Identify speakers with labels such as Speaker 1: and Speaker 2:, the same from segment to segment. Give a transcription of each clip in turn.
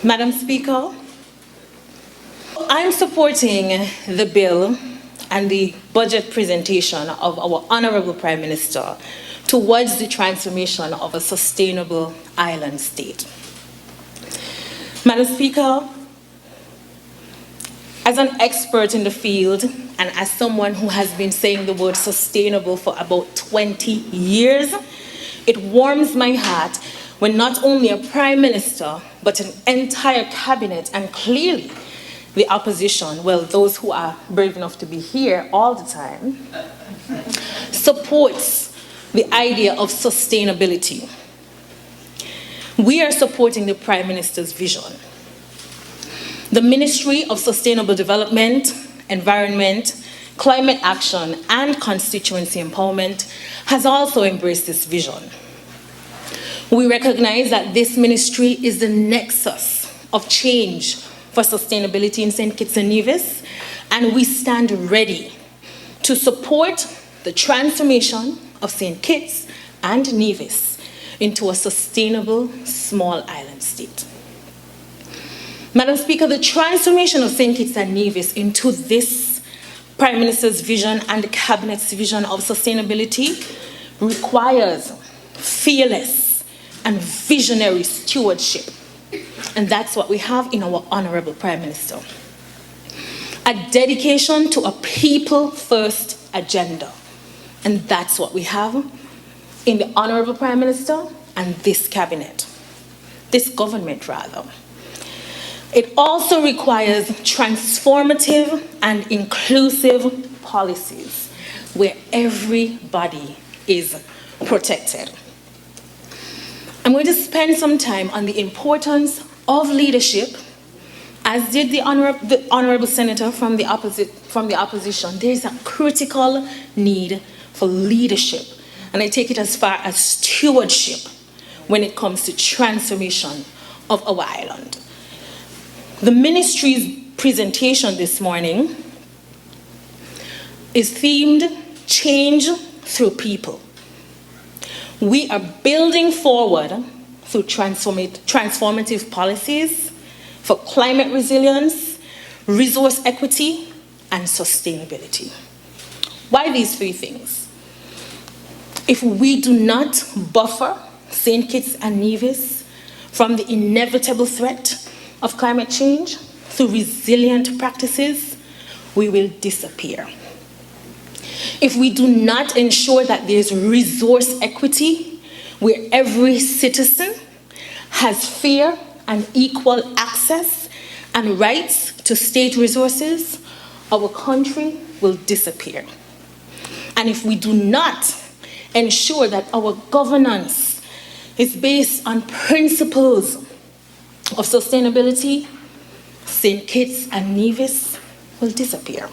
Speaker 1: Madam Speaker, I'm supporting the bill and the budget presentation of our Honourable Prime Minister towards the transformation of a sustainable island state. Madam Speaker, as an expert in the field and as someone who has been saying the word sustainable for about 20 years, it warms my heart when not only a Prime Minister, but an entire cabinet and clearly the opposition, well, those who are brave enough to be here all the time, supports the idea of sustainability. We are supporting the Prime Minister's vision. The Ministry of Sustainable Development, Environment, Climate Action, and Constituency Empowerment has also embraced this vision. We recognize that this ministry is the nexus of change for sustainability in St. Kitts and Nevis, and we stand ready to support the transformation of St. Kitts and Nevis into a sustainable small island state. Madam Speaker, the transformation of St. Kitts and Nevis into this Prime Minister's vision and the Cabinet's vision of sustainability requires fearless and visionary stewardship. And that's what we have in our Honourable Prime Minister. A dedication to a people-first agenda. And that's what we have in the Honourable Prime Minister and this cabinet. This government, rather. It also requires transformative and inclusive policies where everybody is protected. I'm going to spend some time on the importance of leadership, as did the Honourable Senator from the opposition. There is a critical need for leadership, and I take it as far as stewardship when it comes to transformation of our island. The ministry's presentation this morning is themed Change Through People. We are building forward through transformative policies for climate resilience, resource equity, and sustainability. Why these three things? If we do not buffer St. Kitts and Nevis from the inevitable threat of climate change through resilient practices, we will disappear. If we do not ensure that there's resource equity, where every citizen has fair and equal access and rights to state resources, our country will disappear. And if we do not ensure that our governance is based on principles of sustainability, St. Kitts and Nevis will disappear.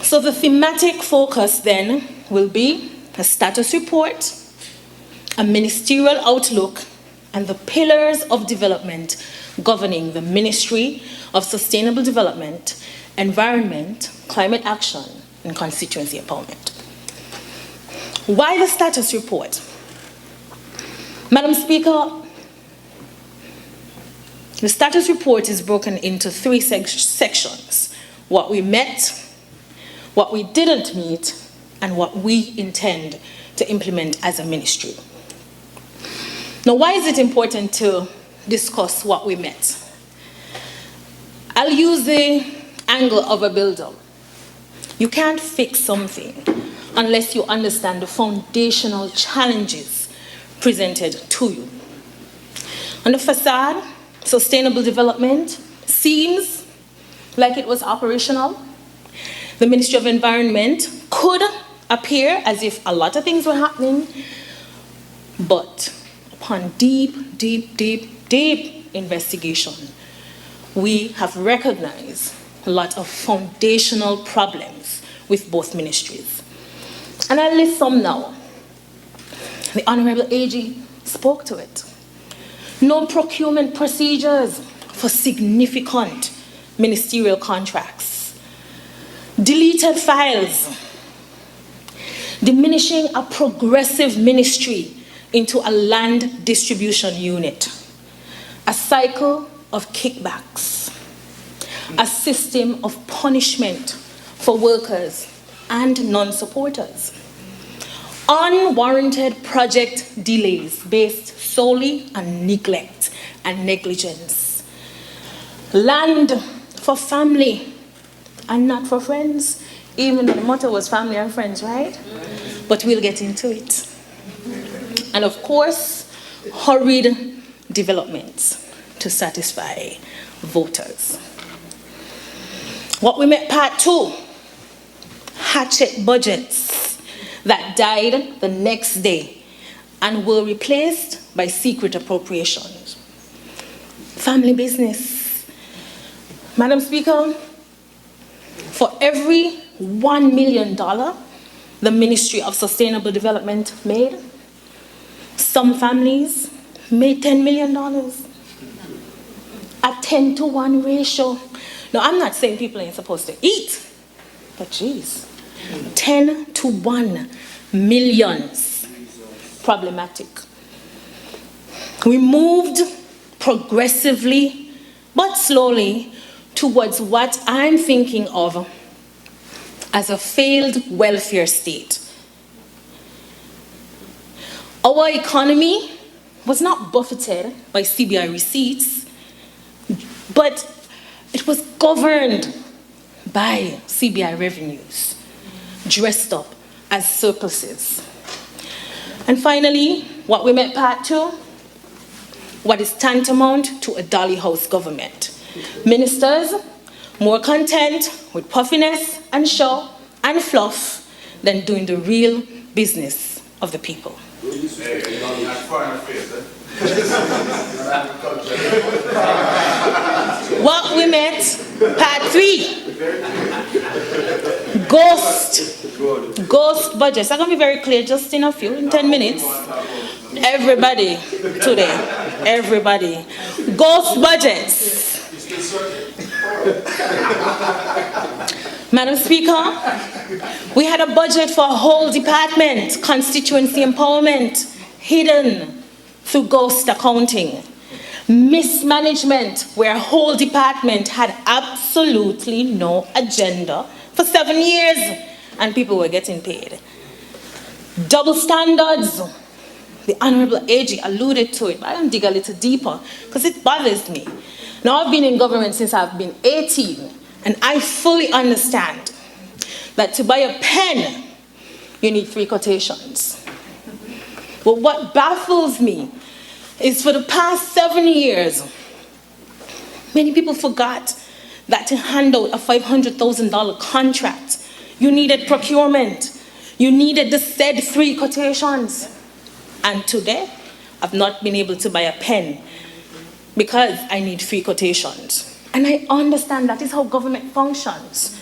Speaker 1: So the thematic focus then will be a status report, a ministerial outlook, and the pillars of development governing the Ministry of Sustainable Development, Environment, Climate Action, and Constituency Empowerment. Why the status report? Madam Speaker, the status report is broken into three sections: what we met, what we didn't meet, and what we intend to implement as a ministry. Now, why is it important to discuss what we met? I'll use the angle of a builder. You can't fix something unless you understand the foundational challenges presented to you. On the facade, sustainable development seems like it was operational. The Ministry of Environment could appear as if a lot of things were happening, but upon deep investigation, we have recognized a lot of foundational problems with both ministries. And I'll list some now. The Honourable AG spoke to it. No procurement procedures for significant ministerial contracts. Deleted files. Diminishing a progressive ministry into a land distribution unit. a cycle of kickbacks, a system of punishment for workers and non-supporters, unwarranted project delays based solely on neglect and negligence, land for family and not for friends, even though the motto was family and friends, right? But we'll get into it. And of course, hurried developments to satisfy voters. What we met part 2, hatchet budgets that died the next day and were replaced by secret appropriations. Family business. Madam Speaker, for every $1 million the Ministry of Sustainable Development made, some families made $10 million. A 10-to-1 ratio. Now, I'm not saying people ain't supposed to eat, but geez, 10-to-1 millions. Problematic. We moved progressively, but slowly, towards what I'm thinking of as a failed welfare state. Our economy was not buffeted by CBI receipts, but it was governed by CBI revenues, dressed up as surpluses. And finally, what we met part 2, what is tantamount to a dolly house government. Ministers more content with puffiness and show and fluff than doing the real business of the people. What we met, part 3, ghost budgets. I'm going to be very clear just in a few, in 10 minutes. Everybody today, everybody. Ghost budgets. Madam Speaker, we had a budget for a whole department, constituency empowerment, hidden through ghost accounting. Mismanagement, where a whole department had absolutely no agenda for 7 years and people were getting paid. Double standards. The Honourable AG alluded to it, but I'm dig a little deeper because it bothers me. Now, I've been in government since I've been 18, and I fully understand that to buy a pen, you need 3 quotations. But what baffles me is for the past 7 years, many people forgot that to hand out a $500,000 contract, you needed procurement. You needed the said 3 quotations. And today, I've not been able to buy a pen because I need 3 quotations. And I understand that is how government functions.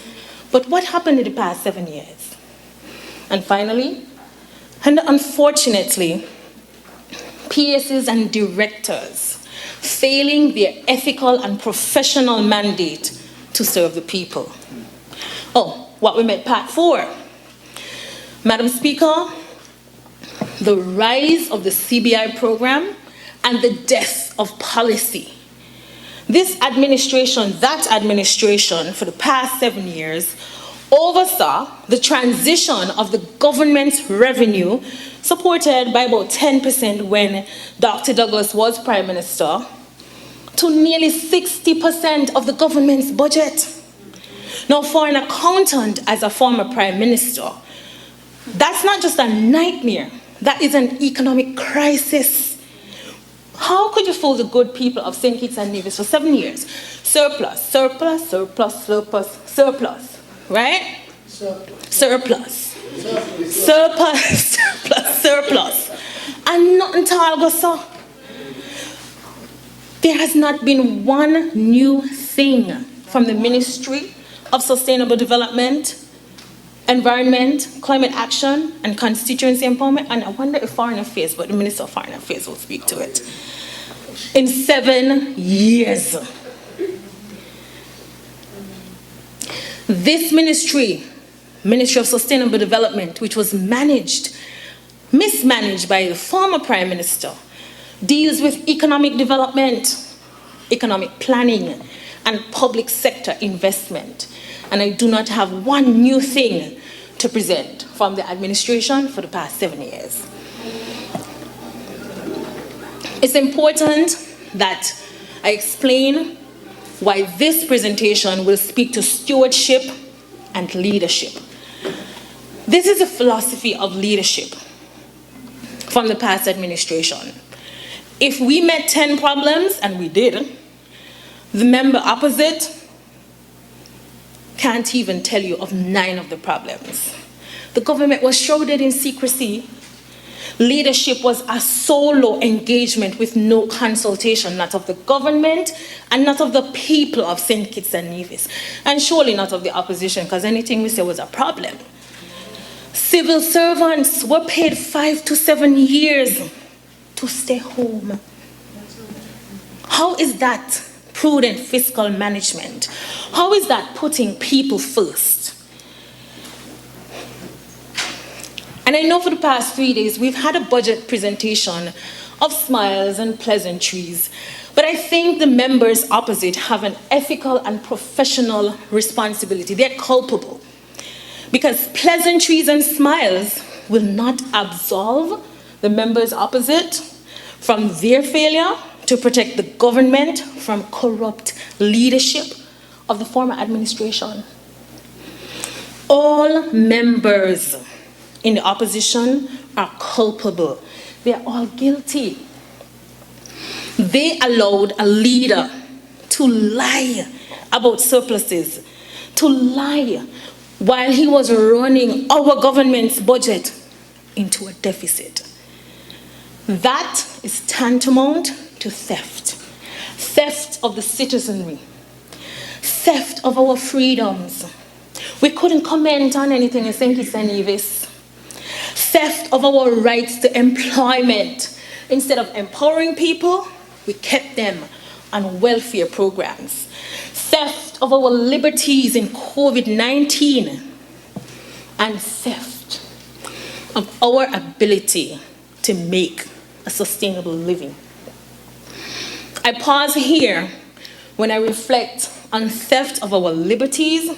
Speaker 1: But what happened in the past 7 years? And finally, and unfortunately, PSs and directors failing their ethical and professional mandate to serve the people. Oh, what we met part 4. Madam Speaker, the rise of the CBI program and the death of policy. This administration, that administration, for the past 7 years, oversaw the transition of the government's revenue, supported by about 10% when Dr. Douglas was Prime Minister, to nearly 60% of the government's budget. Now, for an accountant as a former Prime Minister, that's not just a nightmare, that is an economic crisis. How could you fool the good people of St. Kitts and Nevis for 7 years? Surplus, surplus, surplus, surplus, surplus, right? Surplus. Surplus, surplus, surplus. And nothing to all go so. There has not been one new thing from the Ministry of Sustainable Development, Environment, Climate Action, and Constituency Empowerment, and I wonder if Foreign Affairs, but the Minister of Foreign Affairs will speak to it, in 7 years. This Ministry of Sustainable Development, which was mismanaged by the former Prime Minister, deals with economic development, economic planning, and public sector investment. And I do not have one new thing to present from the administration for the past 7 years. It's important that I explain why this presentation will speak to stewardship and leadership. This is a philosophy of leadership from the past administration. If we met 10 problems, and we did, the member opposite can't even tell you of 9 of the problems. The government was shrouded in secrecy. Leadership was a solo engagement with no consultation, not of the government and not of the people of St. Kitts and Nevis, and surely not of the opposition, because anything we say was a problem. Civil servants were paid 5 to 7 years to stay home. How is that prudent fiscal management? How is that putting people first? And I know for the past 3 days, we've had a budget presentation of smiles and pleasantries, but I think the members opposite have an ethical and professional responsibility. They're culpable, because pleasantries and smiles will not absolve the members opposite from their failure to protect the government from corrupt leadership of the former administration. All members in the opposition are culpable. They're all guilty. They allowed a leader to lie about surpluses, to lie while he was running our government's budget into a deficit. That is tantamount to theft. Theft of the citizenry. Theft of our freedoms. We couldn't comment on anything in St. Kitts and Nevis. Theft of our rights to employment. Instead of empowering people, we kept them on welfare programs. Theft of our liberties in COVID-19. And theft of our ability to make a sustainable living. I pause here when I reflect on theft of our liberties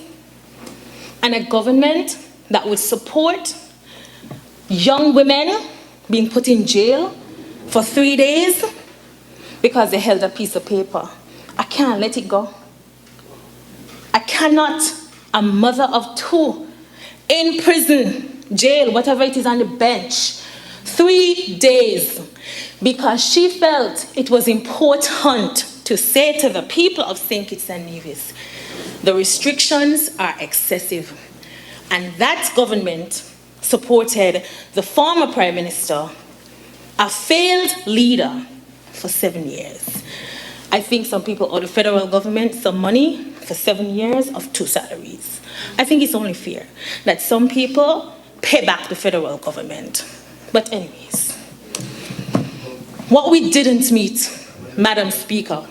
Speaker 1: and a government that would support young women being put in jail for 3 days because they held a piece of paper. I can't let it go. I cannot. A mother of 2 in prison, jail, whatever it is, on the bench, 3 days, because she felt it was important to say to the people of St. Kitts and Nevis, the restrictions are excessive. And that government supported the former Prime Minister, a failed leader, for 7 years. I think some people owe the federal government some money for 7 years of 2 salaries. I think it's only fair that some people pay back the federal government. But anyways, what we didn't meet, Madam Speaker,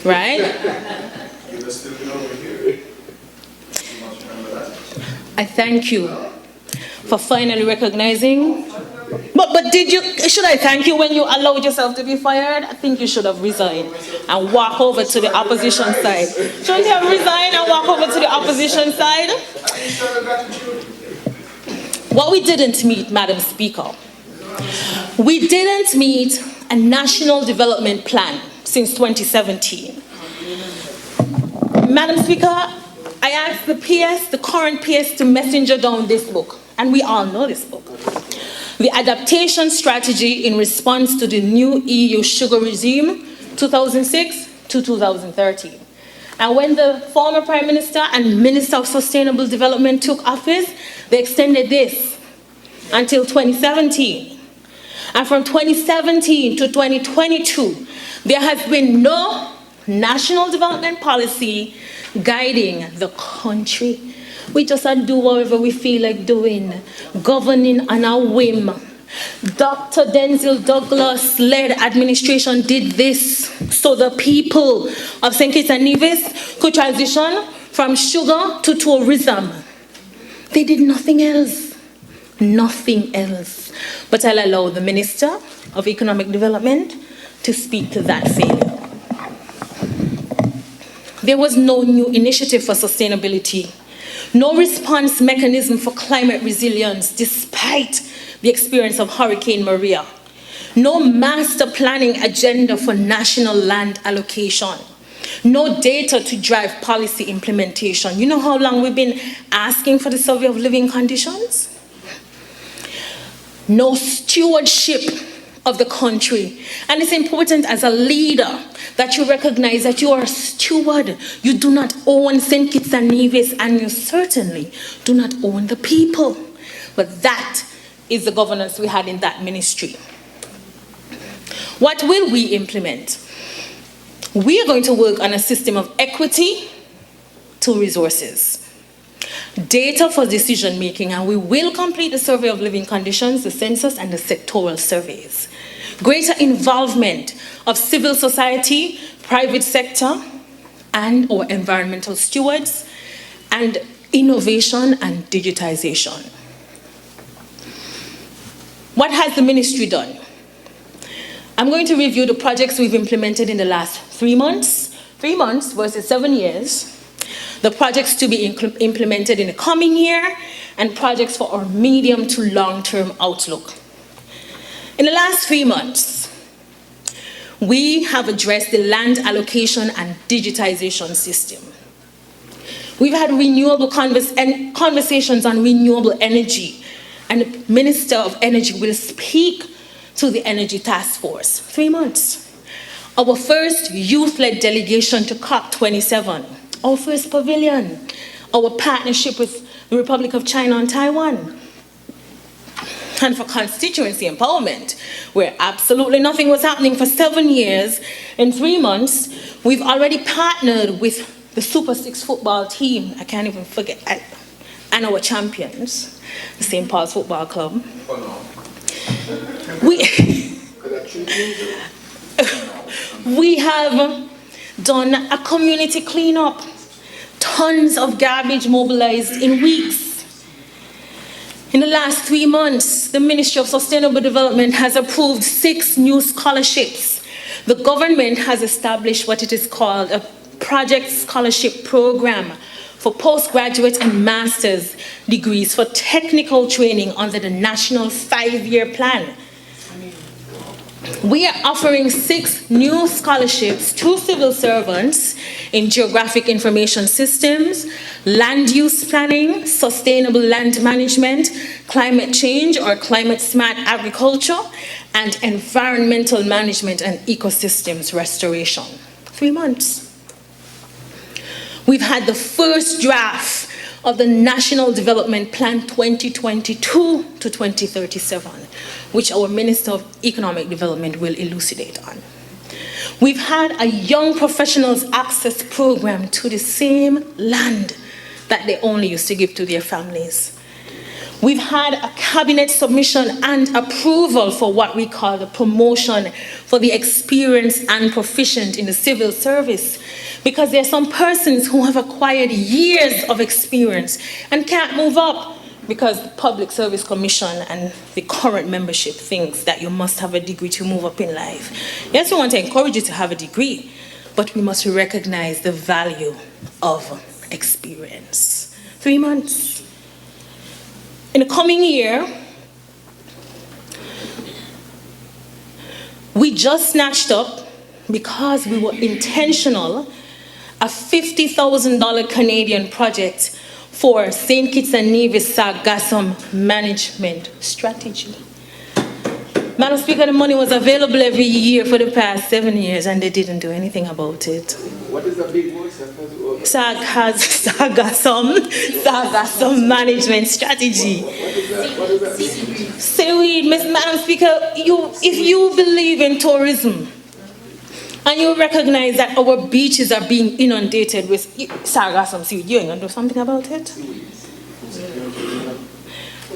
Speaker 1: right? I thank you for finally recognizing. But did you, should I thank you when you allowed yourself to be fired? I think you should have resigned and walk over to the opposition side. Shouldn't you have resigned and walk over to the opposition side? What we didn't meet, Madam Speaker, we didn't meet a national development plan since 2017. Madam Speaker, I asked the PS, the current PS, to messenger down this book, and we all know this book. The Adaptation Strategy in Response to the New EU Sugar Regime, 2006 to 2013. And when the former Prime Minister and Minister of Sustainable Development took office, they extended this until 2017. And from 2017 to 2022, there has been no national development policy guiding the country. We just do whatever we feel like doing, governing on a whim. Dr. Denzil Douglas-led administration did this so the people of St. Kitts and Nevis could transition from sugar to tourism. They did nothing else. Nothing else. But I'll allow the Minister of Economic Development to speak to that failure. There was no new initiative for sustainability, no response mechanism for climate resilience despite the experience of Hurricane Maria, no master planning agenda for national land allocation, no data to drive policy implementation. You know how long we've been asking for the survey of living conditions? No stewardship of the country. And it's important as a leader that you recognize that you are a steward. You do not own St. Kitts and Nevis, and you certainly do not own the people. But that is the governance we had in that ministry. What will we implement? We are going to work on a system of equity to resources, data for decision making, and we will complete the survey of living conditions, the census, and the sectoral surveys. Greater involvement of civil society, private sector, and our environmental stewards, and innovation and digitization. What has the ministry done? I'm going to review the projects we've implemented in the last 3 months, 3 months versus 7 years, the projects to be implemented in the coming year, and projects for our medium to long-term outlook. In the last 3 months, we have addressed the land allocation and digitization system. We've had renewable conversations on renewable energy, and the Minister of Energy will speak to the Energy Task Force. 3 months. Our first youth-led delegation to COP27. Our first pavilion. Our partnership with the Republic of China and Taiwan. And for constituency empowerment, where absolutely nothing was happening for 7 years, in 3 months, we've already partnered with the Super 6 football team, I can't even forget, and our champions, the St. Paul's Football Club. We have done a community cleanup, tons of garbage mobilized in weeks. In the last 3 months, the Ministry of Sustainable Development has approved 6 new scholarships. The government has established what it is called a project scholarship program for postgraduate and master's degrees for technical training under the National 5-Year Plan. We are offering 6 new scholarships to civil servants in geographic information systems, land use planning, sustainable land management, climate change or climate smart agriculture, and environmental management and ecosystems restoration. 3 months. We've had the first draft of the National Development Plan 2022 to 2037, which our Minister of Economic Development will elucidate on. We've had a young professionals access program to the same land that they only used to give to their families. We've had a cabinet submission and approval for what we call the promotion for the experienced and proficient in the civil service, because there are some persons who have acquired years of experience and can't move up because the Public Service Commission and the current membership thinks that you must have a degree to move up in life. Yes, we want to encourage you to have a degree, but we must recognize the value of experience. 3 months. In the coming year, we just snatched up, because we were intentional, a $50,000 Canadian project for St. Kitts and Nevis Sargassum management strategy. Madam Speaker, the money was available every year for the past 7 years and they didn't do anything about it.
Speaker 2: What is the big word?
Speaker 1: Sargassum management strategy.
Speaker 2: What is that?
Speaker 1: Seaweed, Madam Speaker, if you believe in tourism, and you recognize that our beaches are being inundated with sargassum seaweed, you ain't gonna do something about it?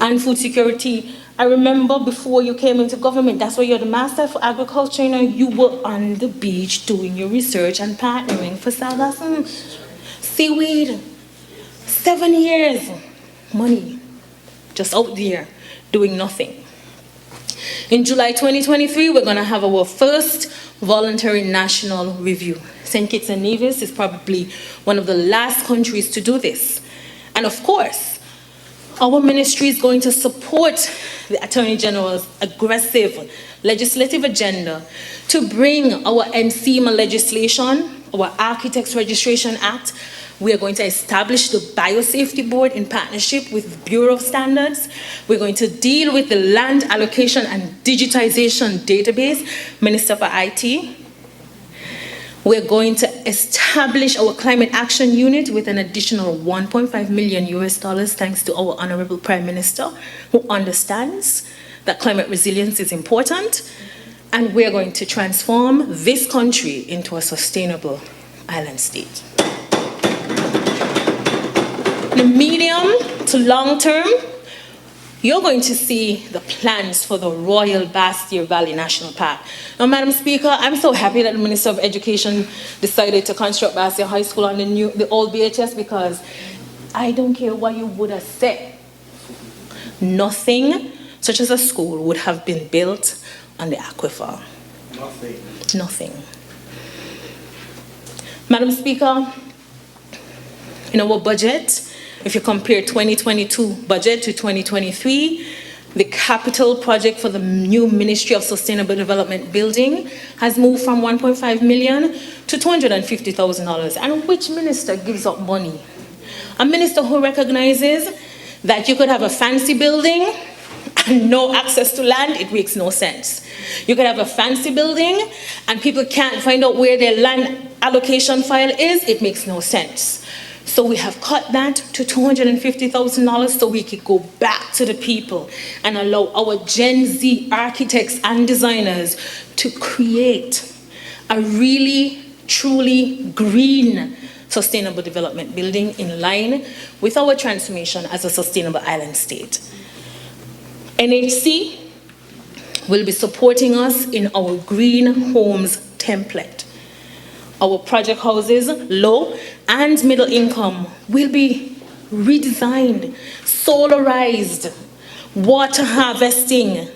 Speaker 1: And food security. I remember before you came into government, that's why you're the master for agriculture, you were on the beach doing your research and partnering for sargassum seaweed. 7 years, money, just out there doing nothing. In July 2023, we're gonna have our first voluntary national review. St. Kitts and Nevis is probably one of the last countries to do this. And of course, our ministry is going to support the Attorney General's aggressive legislative agenda to bring our NCMA legislation, our Architects Registration Act. We are going to establish the Biosafety Board in partnership with Bureau of Standards. We're going to deal with the Land Allocation and Digitization Database, Minister for IT. We're going to establish our Climate Action Unit with an additional $1.5 million thanks to our Honourable Prime Minister, who understands that climate resilience is important. And we're going to transform this country into a sustainable island state. In the medium to long term, you're going to see the plans for the Royal Bastille Valley National Park. Now, Madam Speaker, I'm so happy that the Minister of Education decided to construct Bastille High School on the old BHS, because I don't care what you would have said. Nothing such as a school would have been built on the aquifer. Nothing. Madam Speaker, in our budget, if you compare 2022 budget to 2023, the capital project for the new Ministry of Sustainable Development building has moved from $1.5 million to $250,000. And which minister gives up money? A minister who recognizes that you could have a fancy building and no access to land. It makes no sense. You could have a fancy building and people can't find out where their land allocation file is. It makes no sense. So we have cut that to $250,000 so we could go back to the people and allow our Gen Z architects and designers to create a really, truly green sustainable development building in line with our transformation as a sustainable island state. NHC will be supporting us in our Green Homes template. Our project houses, low and middle income, will be redesigned, solarized, water harvesting,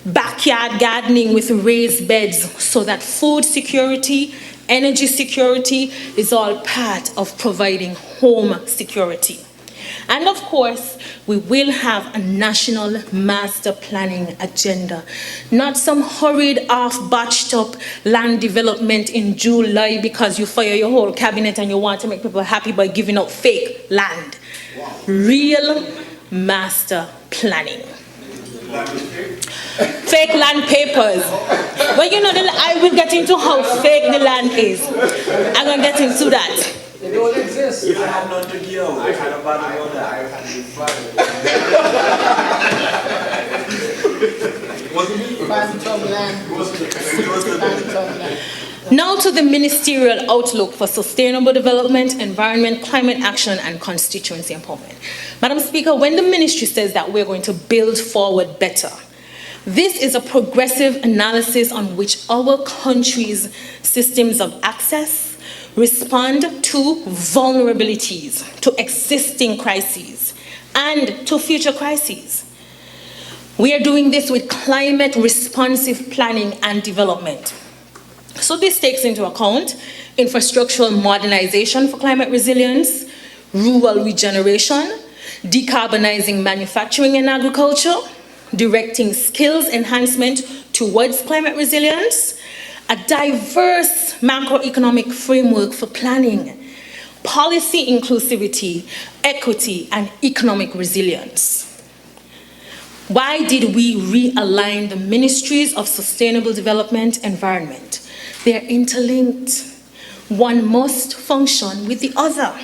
Speaker 1: backyard gardening with raised beds, so that food security, energy security is all part of providing home security. And of course, we will have a national master planning agenda, not some hurried off, batched up land development in July because you fire your whole cabinet and you want to make people happy by giving out fake land. Wow. Real master planning. Fake land papers. Well, you know, I will get into how fake the land is. I'm going to get into that.
Speaker 2: They don't exist.
Speaker 3: If I had none to give, I had a bad about that. I had been fired. Wasn't me?
Speaker 2: Phantom land.
Speaker 1: Now to the ministerial outlook for sustainable development, environment, climate action, and constituency empowerment. Madam Speaker, when the ministry says that we're going to build forward better, this is a progressive analysis on which our country's systems of access respond to vulnerabilities, to existing crises, and to future crises. We are doing this with climate responsive planning and development. So this takes into account infrastructural modernization for climate resilience, rural regeneration, decarbonizing manufacturing and agriculture, directing skills enhancement towards climate resilience, a diverse macroeconomic framework for planning, policy inclusivity, equity, and economic resilience. Why did we realign the ministries of sustainable development and environment? They are interlinked. One must function with the other.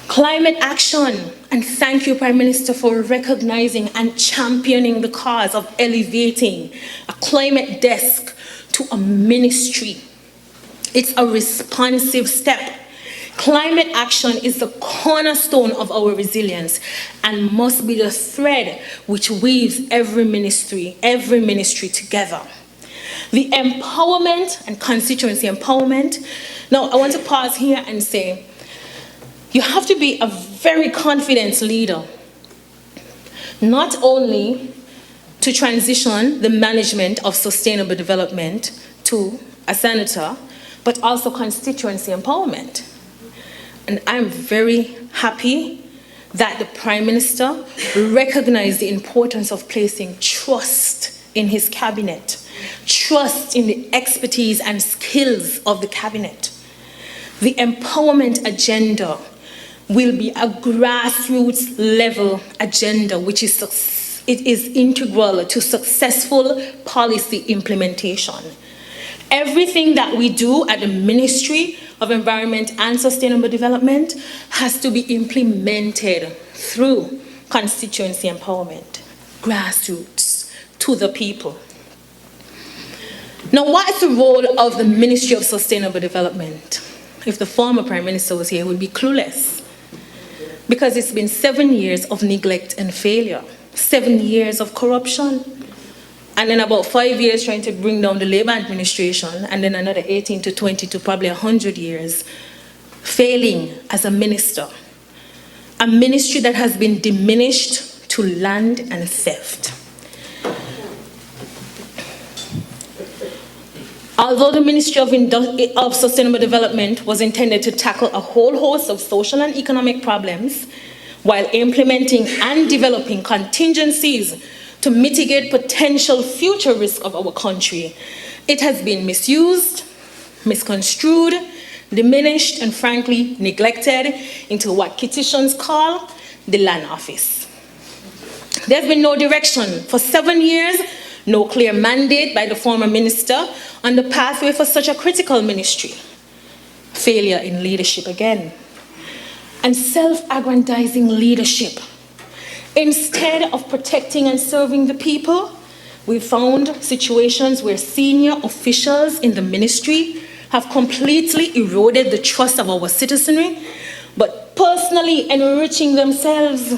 Speaker 1: Climate action, and thank you, Prime Minister, for recognizing and championing the cause of elevating a climate desk to a ministry. It's a responsive step. Climate action is the cornerstone of our resilience and must be the thread which weaves every ministry together. The empowerment and constituency empowerment. Now, I want to pause here and say, you have to be a very confident leader, not only to transition the management of sustainable development to a senator, but also constituency empowerment. And I'm very happy that the Prime Minister recognized the importance of placing trust in his cabinet, trust in the expertise and skills of the cabinet. The empowerment agenda will be a grassroots level agenda which is integral to successful policy implementation. Everything that we do at the Ministry of Environment and Sustainable Development has to be implemented through constituency empowerment, grassroots, to the people. Now, what is the role of the Ministry of Sustainable Development? If the former Prime Minister was here, he would be clueless. Because it's been 7 years of neglect and failure, 7 years of corruption, and then about 5 years trying to bring down the Labour administration, and then another 18 to 20 to probably 100 years failing as a minister. A ministry that has been diminished to land and theft. Although the Ministry of Sustainable Development was intended to tackle a whole host of social and economic problems while implementing and developing contingencies to mitigate potential future risks of our country, it has been misused, misconstrued, diminished, and frankly neglected into what Kittians call the Land Office. There's been no direction for 7 years, no clear mandate by the former minister on the pathway for such a critical ministry. Failure in leadership again. And self-aggrandizing leadership. Instead of protecting and serving the people, we found situations where senior officials in the ministry have completely eroded the trust of our citizenry, but personally enriching themselves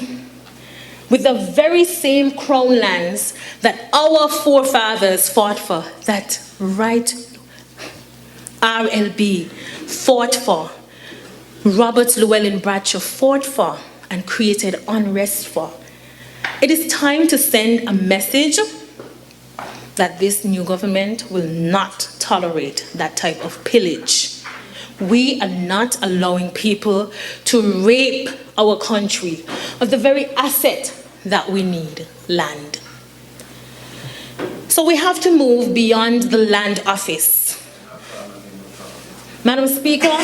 Speaker 1: with the very same crown lands that our forefathers fought for, that right RLB fought for, Robert Llewellyn Bradshaw fought for, and created unrest for. It is time to send a message that this new government will not tolerate that type of pillage. We are not allowing people to rape our country of the very asset that we need, land. So we have to move beyond the Land Office. Madam Speaker,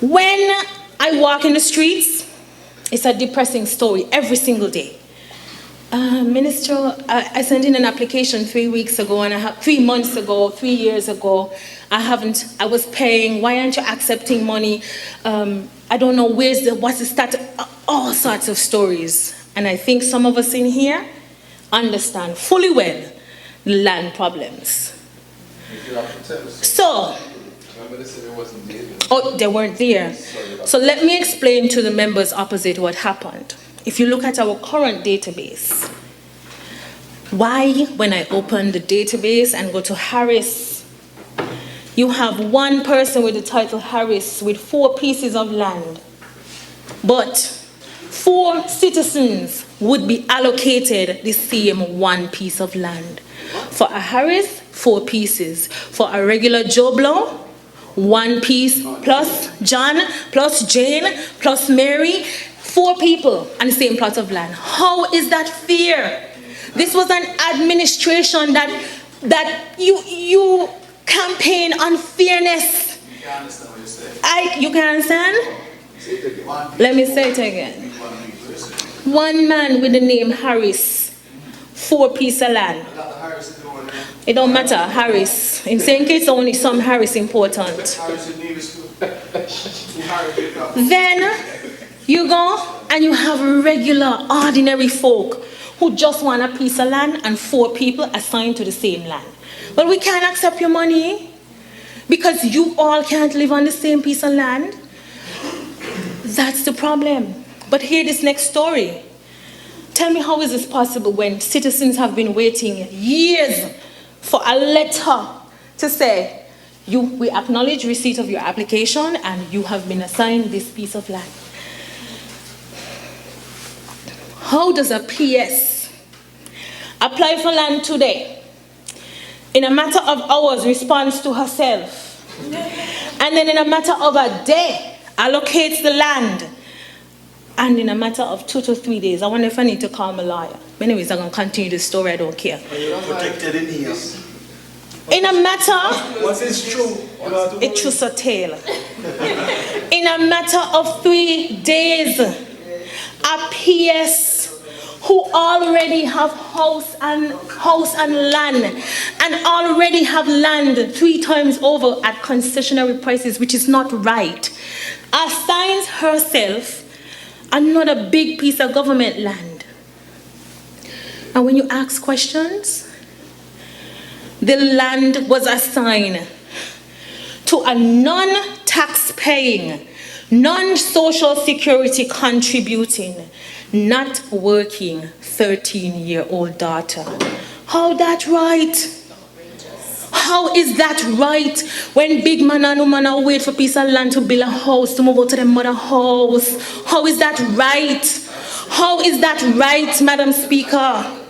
Speaker 1: when I walk in the streets, it's a depressing story every single day. Minister, I sent in an application 3 weeks ago, and 3 months ago, 3 years ago. I was paying. Why aren't you accepting money? I don't know what's the status? All sorts of stories. And I think some of us in here understand fully well the land problems. So, they weren't there. So let me explain to the members opposite what happened. If you look at our current database, why, when I open the database and go to Harris, you have one person with the title Harris with 4 pieces of land, but 4 citizens would be allocated the same 1 piece of land. For a Harris, 4 pieces. For a regular Joe Blow, 1 piece plus John, plus Jane, plus Mary, 4 people on the same plot of land. How is that fair? This was an administration that you campaign on fairness.
Speaker 3: You can understand what you're saying.
Speaker 1: You can understand? Let me say it again. One man with the name Harris, 4 pieces of land. It don't matter, Harris. In St. Kitts, only some Harris important. Then you go and you have regular, ordinary folk who just want a piece of land and 4 people assigned to the same land. But we can't accept your money because you all can't live on the same piece of land. That's the problem. But hear this next story. Tell me, how is this possible when citizens have been waiting years for a letter to say, we acknowledge receipt of your application and you have been assigned this piece of land. How does a PS apply for land today, in a matter of hours, responds to herself. And then in a matter of a day, allocates the land. And in a matter of 2 to 3 days, I wonder if I need to call my lawyer. Anyways, I'm going to continue the story, I don't care.
Speaker 3: You're protected in here.
Speaker 1: In a matter...
Speaker 3: What is true?
Speaker 1: It's just a tale. In a matter of 3 days, a PS who already have house and land and already have land 3 times over at concessionary prices, which is not right, assigns herself another big piece of government land. And when you ask questions, the land was assigned to a non-tax-paying, non-social security contributing, not working 13-year-old daughter. How that right? How is that right when big man and woman are wait for a piece of land to build a house, to move out to their mother house? How is that right? How is that right, Madam Speaker?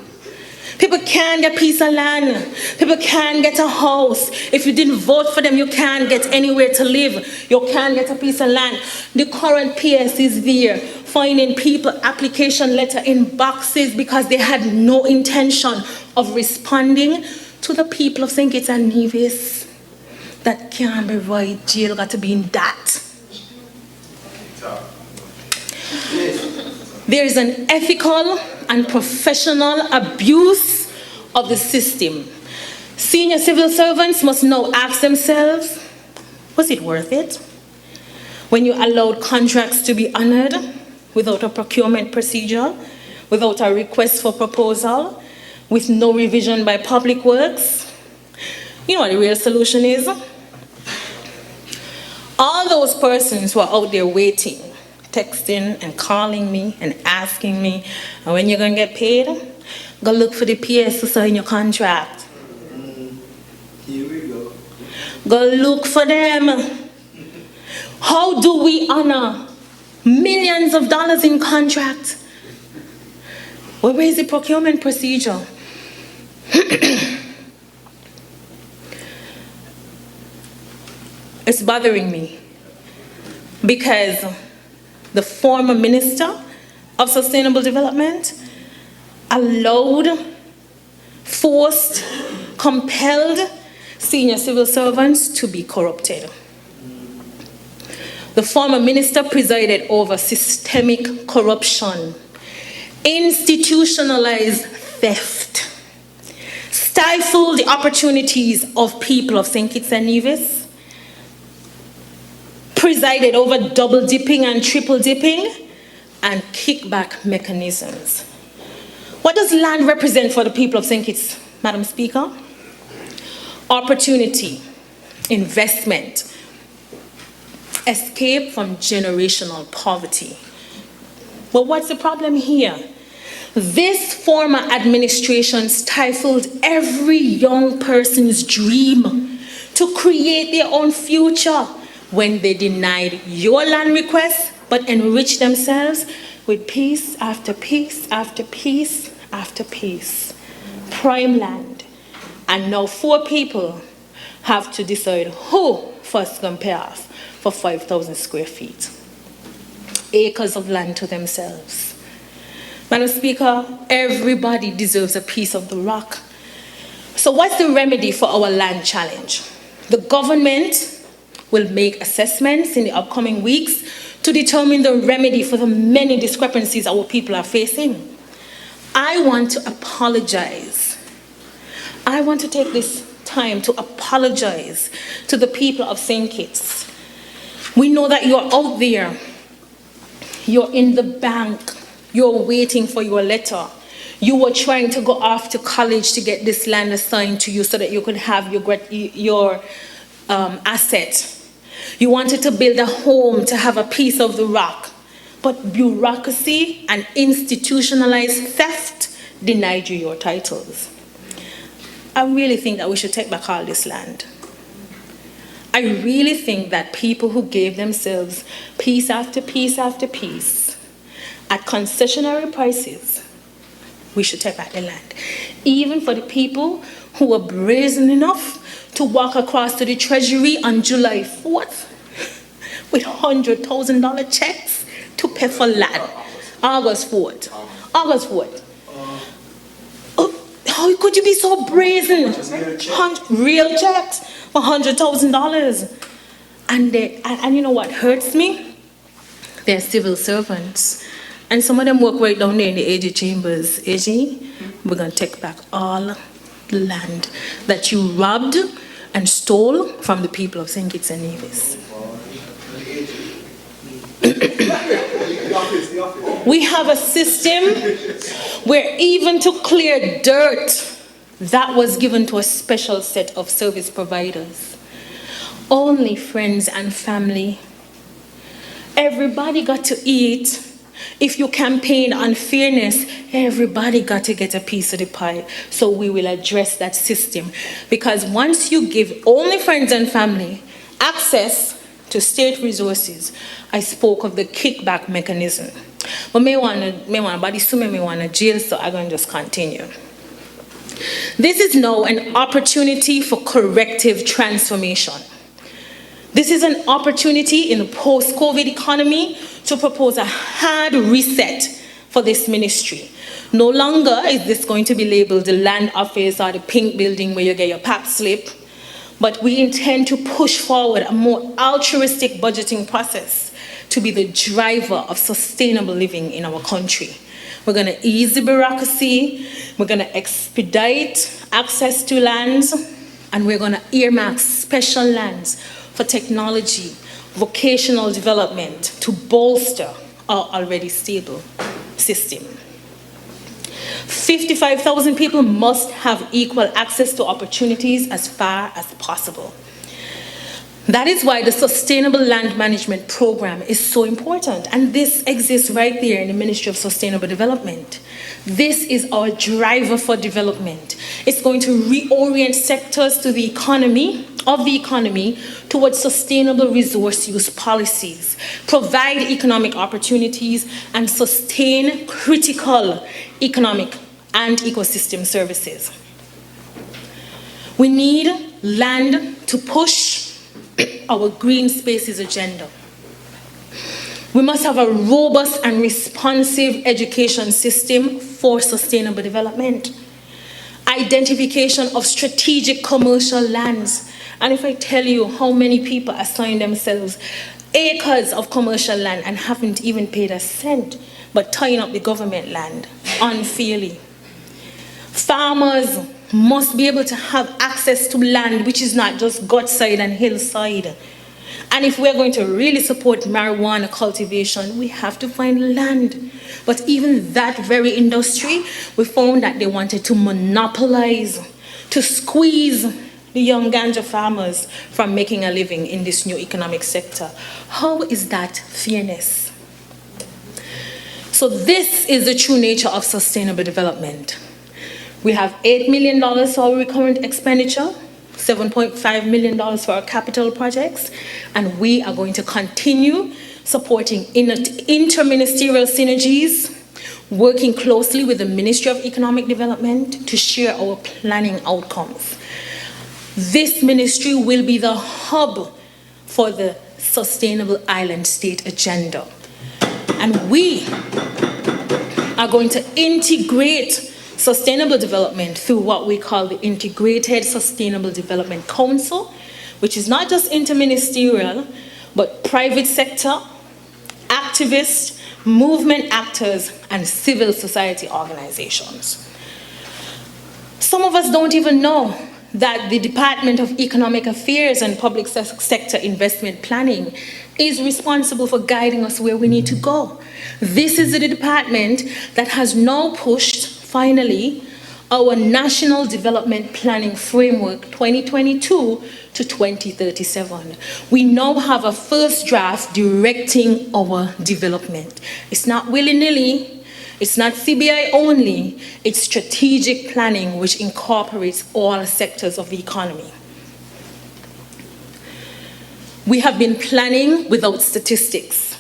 Speaker 1: People can't get a piece of land. People can't get a house. If you didn't vote for them, you can't get anywhere to live. You can't get a piece of land. The current PS is there, finding people application letter in boxes because they had no intention of responding to the people of St. Kitts and Nevis. That can't be right. Jail got to be in that. There is an ethical and professional abuse of the system. Senior civil servants must now ask themselves, was it worth it? When you allowed contracts to be honored without a procurement procedure, without a request for proposal, with no revision by Public Works, you know what the real solution is? All those persons who are out there waiting, texting and calling me and asking me, and when you're going to get paid, go look for the PS to sign your contract.
Speaker 3: Here we go.
Speaker 1: Go look for them. How do we honor millions of dollars in contracts? Where is the procurement procedure? It's bothering me because the former Minister of Sustainable Development allowed, forced, compelled senior civil servants to be corrupted. The former minister presided over systemic corruption, institutionalized theft, stifled the opportunities of people of St. Kitts and Nevis, presided over double dipping and triple dipping, and kickback mechanisms. What does land represent for the people of St. Kitts, Madam Speaker? Opportunity, investment, escape from generational poverty. But what's the problem here? This former administration stifled every young person's dream to create their own future when they denied your land requests but enriched themselves with piece after piece after piece after piece. Prime land. And now 4 people have to decide who first can pay off for 5,000 square feet. Acres of land to themselves. Madam Speaker, everybody deserves a piece of the rock. So what's the remedy for our land challenge? The government will make assessments in the upcoming weeks to determine the remedy for the many discrepancies our people are facing. I want to apologize. I want to take this time to apologize to the people of St. Kitts. We know that you're out there. You're in the bank. You're waiting for your letter. You were trying to go off to college to get this land assigned to you so that you could have your asset. You wanted to build a home, to have a piece of the rock. But bureaucracy and institutionalized theft denied you your titles. I really think that we should take back all this land. I really think that people who gave themselves piece after piece after piece at concessionary prices we should take back the land. Even for the people who were brazen enough to walk across to the Treasury on July 4th with $100,000 checks to pay for land. August 4th. August 4th. How could you be so brazen? Real checks for $100,000. And you know what hurts me? They're civil servants. And some of them work right down there in the AG chambers. AG, we're going to take back all the land that you robbed and stole from the people of St. Kitts and Nevis. We have a system where even to clear dirt, that was given to a special set of service providers. Only friends and family. Everybody got to eat. If you campaign on fairness, everybody got to get a piece of the pie. So we will address that system. Because once you give only friends and family access to state resources, I spoke of the kickback mechanism. But me want body sue me want to jail, so I'm going to just continue. This is now an opportunity for corrective transformation. This is an opportunity in the post-COVID economy to propose a hard reset for this ministry. No longer is this going to be labeled the land office or the pink building where you get your pack slip, but we intend to push forward a more altruistic budgeting process to be the driver of sustainable living in our country. We're going to ease the bureaucracy, we're going to expedite access to lands, and we're going to earmark special lands for technology, vocational development to bolster our already stable system. 55,000 people must have equal access to opportunities as far as possible. That is why the Sustainable Land Management Program is so important, and this exists right there in the Ministry of Sustainable Development. This is our driver for development. It's going to reorient sectors to the economy, towards sustainable resource use policies, provide economic opportunities, and sustain critical economic and ecosystem services. We need land to push our green spaces agenda. We must have a robust and responsive education system for sustainable development. Identification of strategic commercial lands. And if I tell you how many people assign themselves acres of commercial land and haven't even paid a cent, but tying up the government land unfairly. Farmers must be able to have access to land which is not just gutside and hillside. And if we're going to really support marijuana cultivation, we have to find land. But even that very industry, we found that they wanted to monopolize, to squeeze the young ganja farmers from making a living in this new economic sector. How is that fairness? So this is the true nature of sustainable development. We have $8 million for our recurrent expenditure, $7.5 million for our capital projects, and we are going to continue supporting interministerial synergies, working closely with the Ministry of Economic Development to share our planning outcomes. This ministry will be the hub for the Sustainable Island State agenda. And we are going to integrate sustainable development through what we call the Integrated Sustainable Development Council, which is not just interministerial, but private sector, activists, movement actors, and civil society organizations. Some of us don't even know that the Department of Economic Affairs and Public Sector Investment Planning is responsible for guiding us where we need to go. This is the department that has now pushed, finally, our National Development Planning Framework 2022 to 2037. We now have a first draft directing our development. It's not willy-nilly, it's not CBI only, it's strategic planning which incorporates all sectors of the economy. We have been planning without statistics.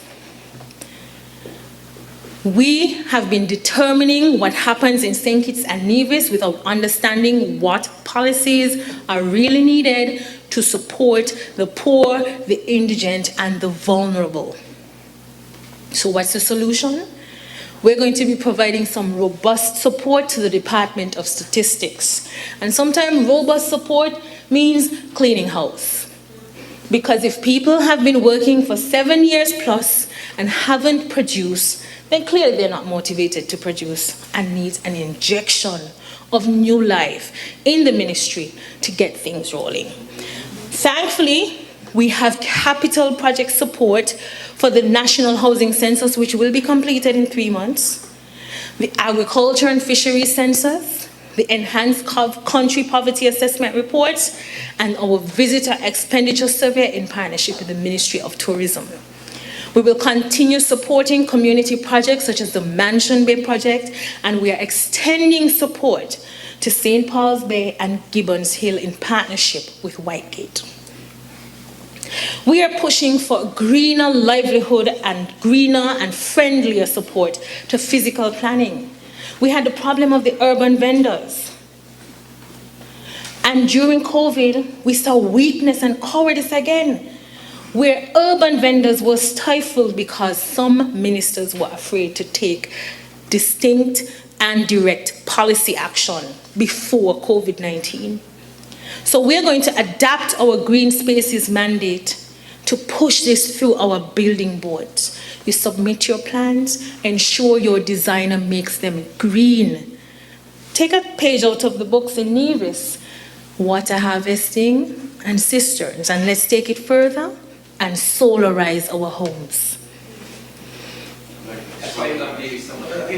Speaker 1: We have been determining what happens in St. Kitts and Nevis without understanding what policies are really needed to support the poor, the indigent, and the vulnerable. So what's the solution? We're going to be providing some robust support to the Department of Statistics. And sometimes robust support means cleaning house. Because if people have been working for 7 years plus and haven't produced, then clearly they're not motivated to produce and need an injection of new life in the ministry to get things rolling. Thankfully, we have capital project support for the National Housing Census, which will be completed in 3 months, the Agriculture and Fisheries Census, the Enhanced Country Poverty Assessment Reports, and our Visitor Expenditure Survey in partnership with the Ministry of Tourism. We will continue supporting community projects such as the Mansion Bay project, and we are extending support to St. Paul's Bay and Gibbons Hill in partnership with Whitegate. We are pushing for greener livelihood and greener and friendlier support to physical planning. We had the problem of the urban vendors. And during COVID, we saw weakness and cowardice again, where urban vendors were stifled because some ministers were afraid to take distinct and direct policy action before COVID-19. So we're going to adapt our green spaces mandate to push this through our building boards. You submit your plans, ensure your designer makes them green. Take a page out of the books in Nevis, water harvesting and cisterns, and let's take it further and solarize our homes.
Speaker 3: That's why you're not getting some of that.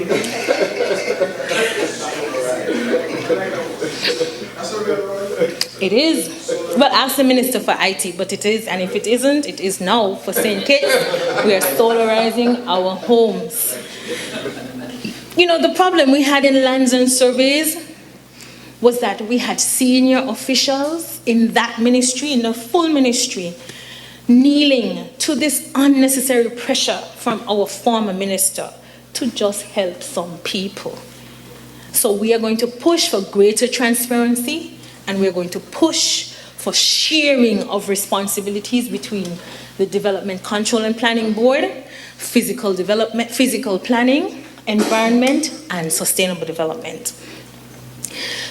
Speaker 1: It is. Well, ask the Minister for IT, but it is, and if it isn't, it is now for St. Kitts. We are solarizing our homes. You know, the problem we had in lands and surveys was that we had senior officials in that ministry, in the full ministry, kneeling to this unnecessary pressure from our former minister to just help some people. So we are going to push for greater transparency, and we're going to push for sharing of responsibilities between the Development Control and Planning Board, physical development, physical planning, environment, and sustainable development.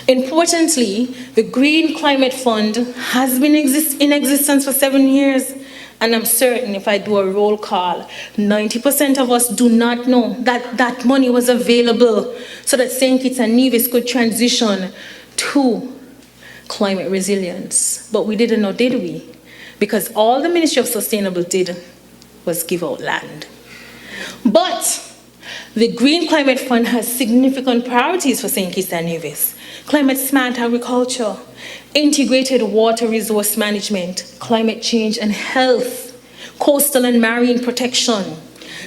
Speaker 1: Importantly, the Green Climate Fund has been in existence for 7 years, and I'm certain if I do a roll call, 90% of us do not know that that money was available so that St. Kitts and Nevis could transition to climate resilience. But we didn't know, did we? Because all the Ministry of Sustainable did was give out land. But the Green Climate Fund has significant priorities for St. Kitts and Nevis. Climate smart agriculture, integrated water resource management, climate change and health, coastal and marine protection,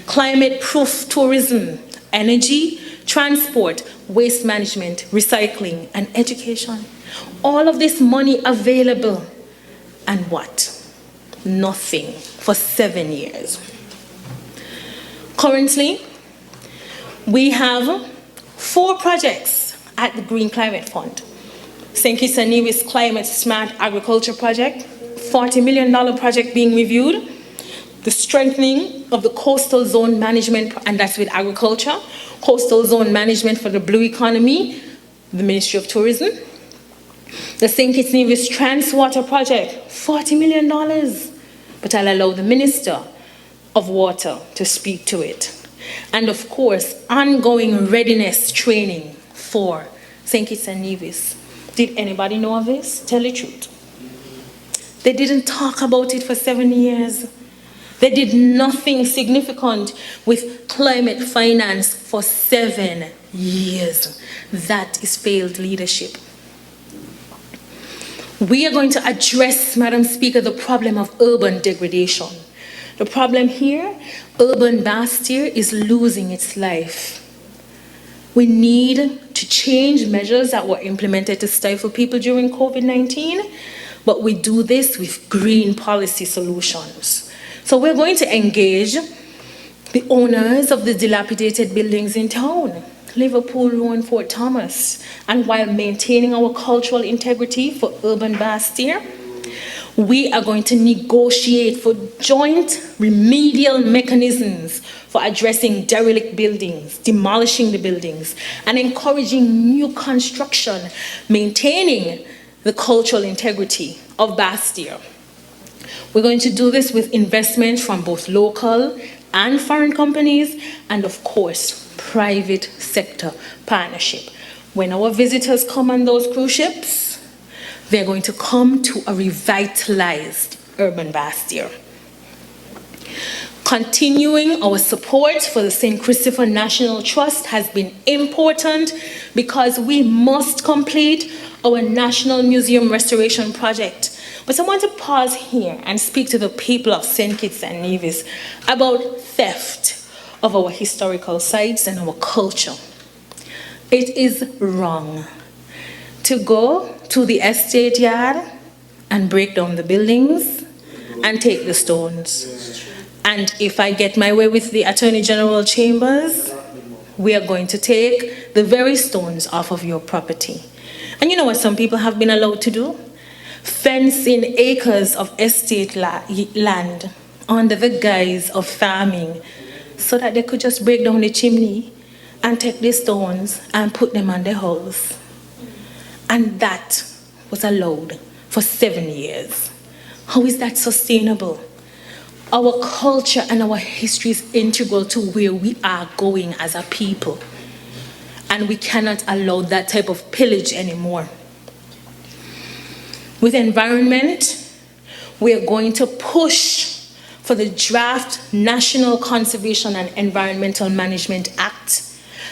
Speaker 1: climate proof tourism, energy, transport, waste management, recycling, and education. All of this money available, and what? Nothing for 7 years. Currently, we have 4 projects at the Green Climate Fund. St. Kitts and Nevis Climate Smart Agriculture Project, $40 million project being reviewed. The strengthening of the coastal zone management, and that's with agriculture, coastal zone management for the blue economy, the Ministry of Tourism. The St. Kitts and Nevis Transwater Project, $40 million. But I'll allow the Minister of Water to speak to it. And of course, ongoing readiness training for St. Kitts and Nevis. Did anybody know of this? Tell the truth. They didn't talk about it for 7 years. They did nothing significant with climate finance for 7 years. That is failed leadership. We are going to address, Madam Speaker, the problem of urban degradation. The problem here, urban Bastia is losing its life. We need to change measures that were implemented to stifle people during COVID-19, but we do this with green policy solutions. So we're going to engage the owners of the dilapidated buildings in town, Liverpool Row and Fort Thomas, and while maintaining our cultural integrity for urban Bastia, we are going to negotiate for joint remedial mechanisms for addressing derelict buildings, demolishing the buildings, and encouraging new construction, maintaining the cultural integrity of Bastia. We're going to do this with investment from both local and foreign companies, and of course, private sector partnership. When our visitors come on those cruise ships, they're going to come to a revitalized urban Bastia. Continuing our support for the St. Christopher National Trust has been important because we must complete our National Museum Restoration Project. But I want to pause here and speak to the people of St. Kitts and Nevis about theft of our historical sites and our culture. It is wrong to go to the estate yard and break down the buildings and take the stones. And if I get my way with the Attorney General Chambers, we are going to take the very stones off of your property. And you know what some people have been allowed to do? Fence in acres of estate land under the guise of farming so that they could just break down the chimney and take the stones and put them on their house. And that was allowed for 7 years. How is that sustainable? Our culture and our history is integral to where we are going as a people. And we cannot allow that type of pillage anymore. With environment, we are going to push for the draft National Conservation and Environmental Management Act.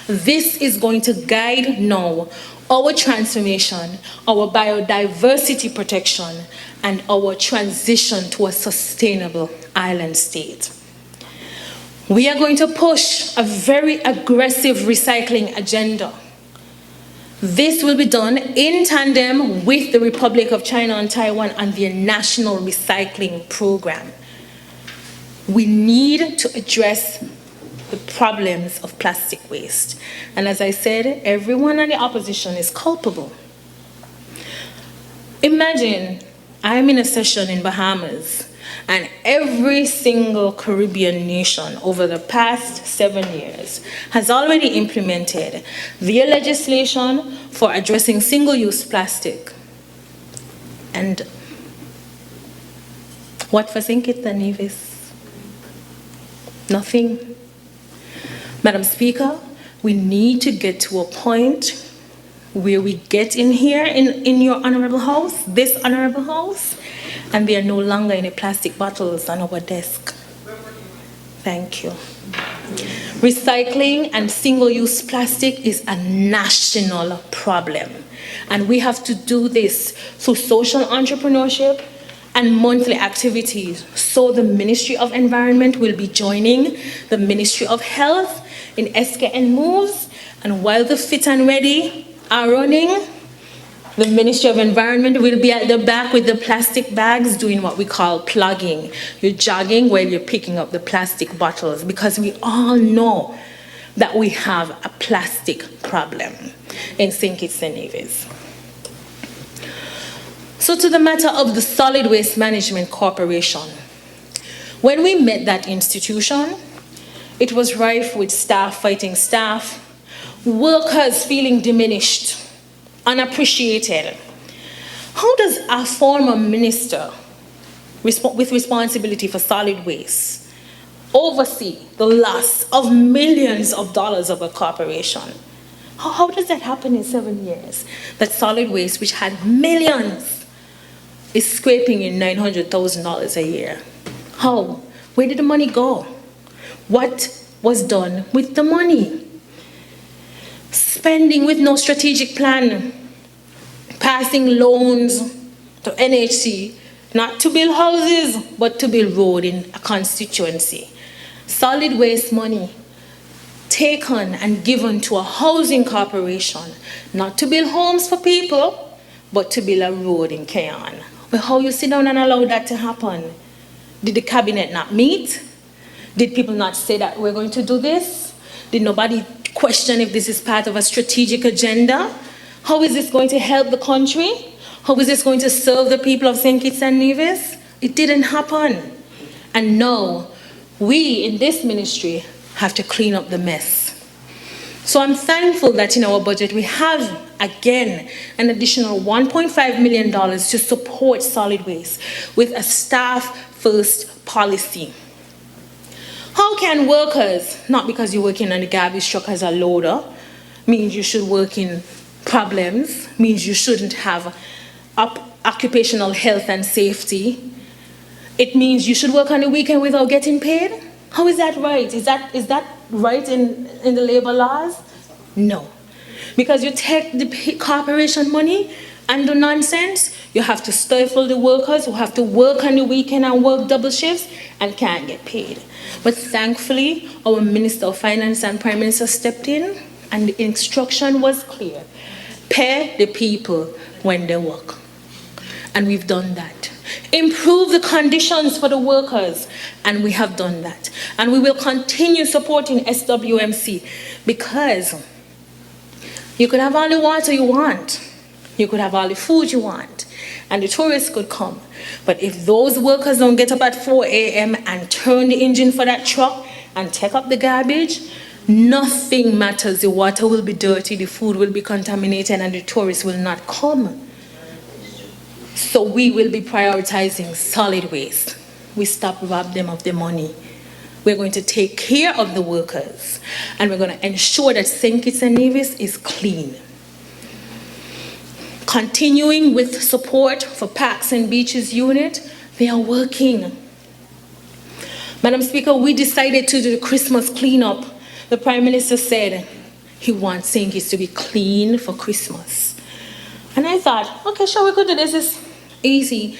Speaker 1: This is going to guide now our transformation, our biodiversity protection, and our transition to a sustainable island state. We are going to push a very aggressive recycling agenda. This will be done in tandem with the Republic of China and Taiwan and their national recycling program. We need to address the problems of plastic waste. And as I said, everyone in the opposition is culpable. Imagine I'm in a session in Bahamas and every single Caribbean nation over the past 7 years has already implemented their legislation for addressing single-use plastic. And what for St. Kitts and Nevis? Nothing. Madam Speaker, we need to get to a point where we get in here in your honorable house, this honorable house, and there are no longer any plastic bottles on our desk. Thank you. Recycling and single-use plastic is a national problem, and we have to do this through social entrepreneurship and monthly activities. So the Ministry of Environment will be joining the Ministry of Health in SKN moves, and while the Fit and Ready are running, the Ministry of Environment will be at the back with the plastic bags doing what we call plugging. You're jogging while you're picking up the plastic bottles, because we all know that we have a plastic problem in St. Kitts and Nevis. So to the matter of the Solid Waste Management Corporation. When we met that institution, it was rife with staff fighting staff, workers feeling diminished, unappreciated. How does a former minister with responsibility for solid waste oversee the loss of millions of dollars of a corporation? How does that happen in 7 years? That solid waste, which had millions, is scraping in $900,000 a year. How? Where did the money go? What was done with the money? Spending with no strategic plan, passing loans to NHC, not to build houses, but to build road in a constituency. Solid waste money taken and given to a housing corporation, not to build homes for people, but to build a road in Cayan. But how you sit down and allow that to happen? Did the cabinet not meet? Did people not say that we're going to do this? Did nobody question if this is part of a strategic agenda? How is this going to help the country? How is this going to serve the people of St. Kitts and Nevis? It didn't happen. And now, we in this ministry have to clean up the mess. So I'm thankful that in our budget we have, again, an additional $1.5 million to support solid waste with a staff-first policy. How can workers, not because you're working on the garbage truck as a loader, means you should work in problems, means you shouldn't have occupational health and safety. It means you should work on the weekend without getting paid? How is that right? Is that right in the labor laws? No. Because you take the corporation money and do nonsense, you have to stifle the workers who have to work on the weekend and work double shifts and can't get paid. But thankfully, our Minister of Finance and Prime Minister stepped in and the instruction was clear. Pay the people when they work. And we've done that. Improve the conditions for the workers, and we have done that. And we will continue supporting SWMC because you could have all the water you want, you could have all the food you want, and the tourists could come. But if those workers don't get up at 4 a.m. and turn the engine for that truck and take up the garbage, nothing matters. The water will be dirty, the food will be contaminated, and the tourists will not come. So we will be prioritizing solid waste. We stop robbing them of their money. We're going to take care of the workers, and we're going to ensure that St. Kitts and Nevis is clean. Continuing with support for Parks and Beaches Unit, they are working. Madam Speaker, we decided to do the Christmas cleanup. The Prime Minister said he wants St. Kitts to be clean for Christmas. And I thought, okay, sure, we could do this. It's easy.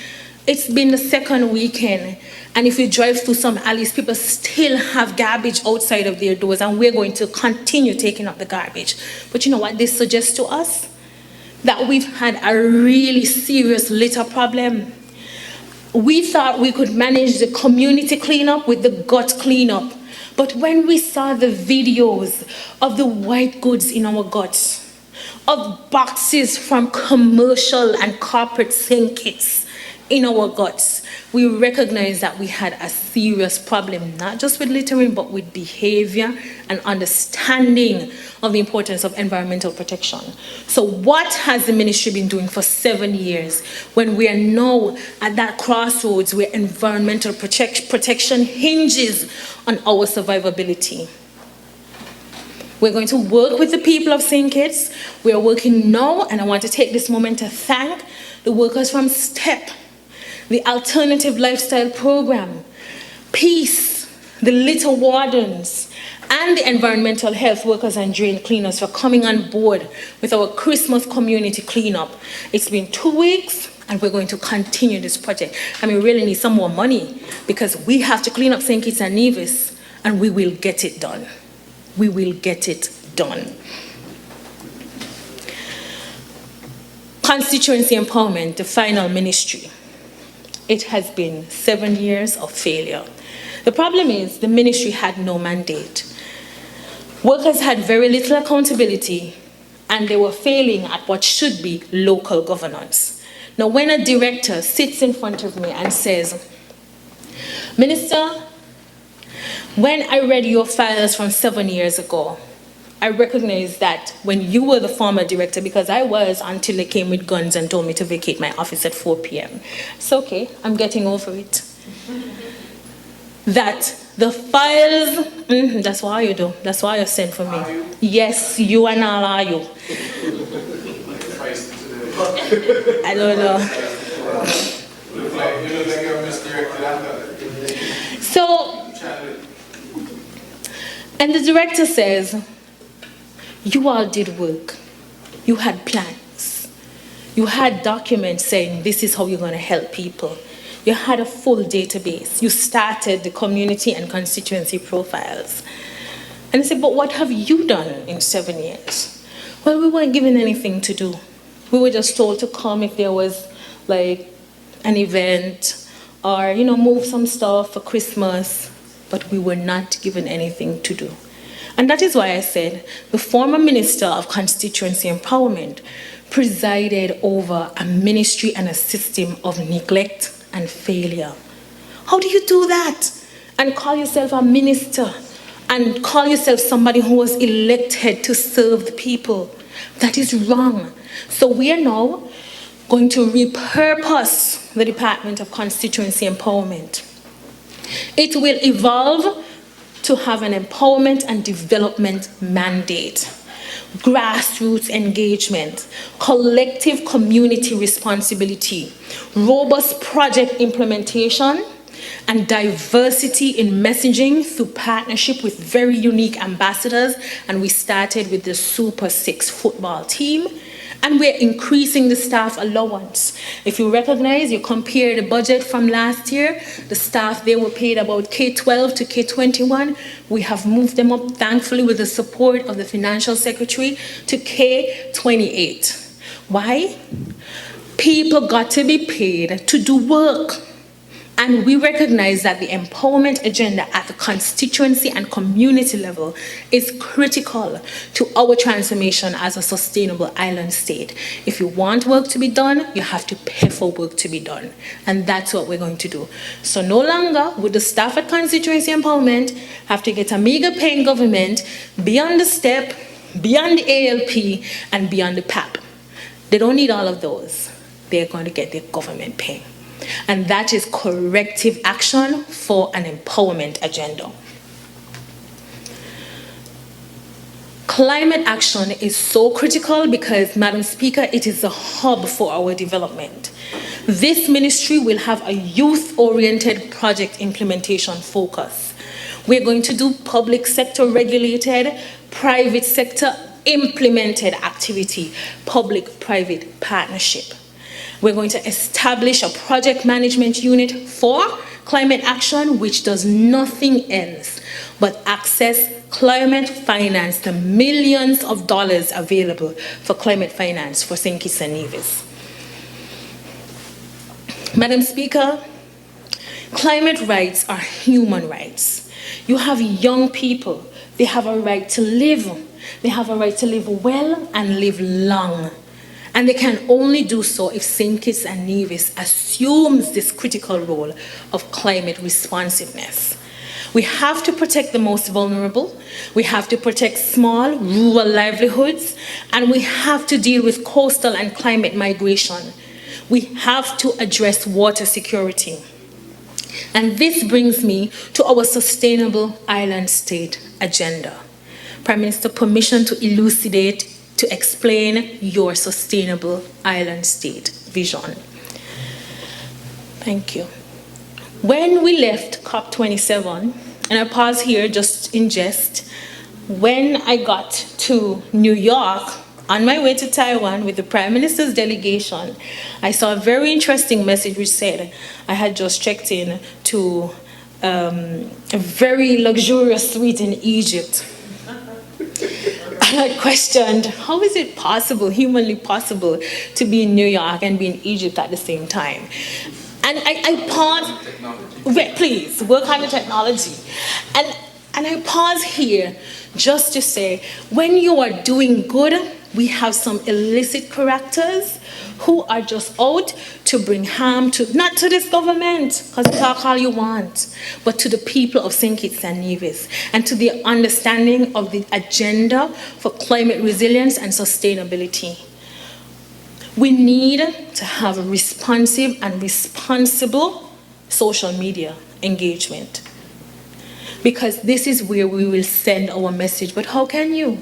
Speaker 1: It's been the second weekend, and if you drive through some alleys, people still have garbage outside of their doors, and we're going to continue taking up the garbage. But you know what this suggests to us? That we've had a really serious litter problem. We thought we could manage the community cleanup with the gut cleanup, but when we saw the videos of the white goods in our guts, of boxes from commercial and corporate St. Kitts in our guts, we recognized that we had a serious problem, not just with littering, but with behavior and understanding of the importance of environmental protection. So what has the ministry been doing for 7 years when we are now at that crossroads where environmental protection hinges on our survivability? We're going to work with the people of St. Kitts. We are working now, and I want to take this moment to thank the workers from STEP, the Alternative Lifestyle Program, Peace, the litter wardens, and the environmental health workers and drain cleaners for coming on board with our Christmas community cleanup. It's been 2 weeks, and we're going to continue this project. And we really need some more money because we have to clean up St. Kitts and Nevis, and we will get it done. We will get it done. Constituency empowerment, the final ministry. It has been 7 years of failure. The problem is the ministry had no mandate. Workers had very little accountability, and they were failing at what should be local governance. Now, when a director sits in front of me and says, Minister, when I read your files from 7 years ago, I recognized that when you were the former director, because I was until they came with guns and told me to vacate my office at 4 p.m. It's okay, I'm getting over it. That the files, that's why you do, that's why you sent for me. Yes, you and all are you. I don't know. So, and the director says, you all did work. You had plans. You had documents saying this is how you're going to help people. You had a full database. You started the community and constituency profiles. And I said, but what have you done in 7 years? Well, we weren't given anything to do. We were just told to come if there was like an event or, move some stuff for Christmas. but we were not given anything to do. And that is why I said the former Minister of Constituency Empowerment presided over a ministry and a system of neglect and failure. How do you do that and call yourself a minister and call yourself somebody who was elected to serve the people? That is wrong. So we are now going to repurpose the Department of Constituency Empowerment. It will evolve to have an empowerment and development mandate, grassroots engagement, collective community responsibility, robust project implementation, and diversity in messaging through partnership with very unique ambassadors. And we started with the Super 6 football team. And we're increasing the staff allowance. If you recognize, you compare the budget from last year, the staff, they were paid about K-12 to K-21. We have moved them up, thankfully, with the support of the Financial Secretary, to K-28. Why? People got to be paid to do work. And we recognize that the empowerment agenda at the constituency and community level is critical to our transformation as a sustainable island state. If you want work to be done, you have to pay for work to be done. And that's what we're going to do. So no longer would the staff at Constituency Empowerment have to get a meager paying government, be on the STEP, be on the ALP, and be on the PAP. They don't need all of those. They're going to get their government pay. And that is corrective action for an empowerment agenda. Climate action is so critical because, Madam Speaker, it is a hub for our development. This ministry will have a youth-oriented project implementation focus. We're going to do public sector regulated, private sector implemented activity, public-private partnership. We're going to establish a project management unit for climate action, which does nothing else but access climate finance, the millions of dollars available for climate finance for St. Kitts and Nevis. Madam Speaker, climate rights are human rights. You have young people, they have a right to live. They have a right to live well and live long. And they can only do so if St. Kitts and Nevis assumes this critical role of climate responsiveness. We have to protect the most vulnerable, we have to protect small rural livelihoods, and we have to deal with coastal and climate migration. We have to address water security. And this brings me to our Sustainable Island State agenda. Prime Minister, permission to elucidate, to explain your Sustainable Island State vision. Thank you. When we left COP27, and I pause here just in jest, when I got to New York, on my way to Taiwan with the Prime Minister's delegation, I saw a very interesting message which said I had just checked in to a very luxurious suite in Egypt. And I questioned, how is it possible, humanly possible, to be in New York and be in Egypt at the same time? And I paused, wait, please, work on the technology. And I pause here just to say, when you are doing good, we have some illicit characters who are just out to bring harm to, not to this government, because you talk all you want, but to the people of St. Kitts and Nevis, and to the understanding of the agenda for climate resilience and sustainability. We need to have a responsive and responsible social media engagement, because this is where we will send our message. But how can you,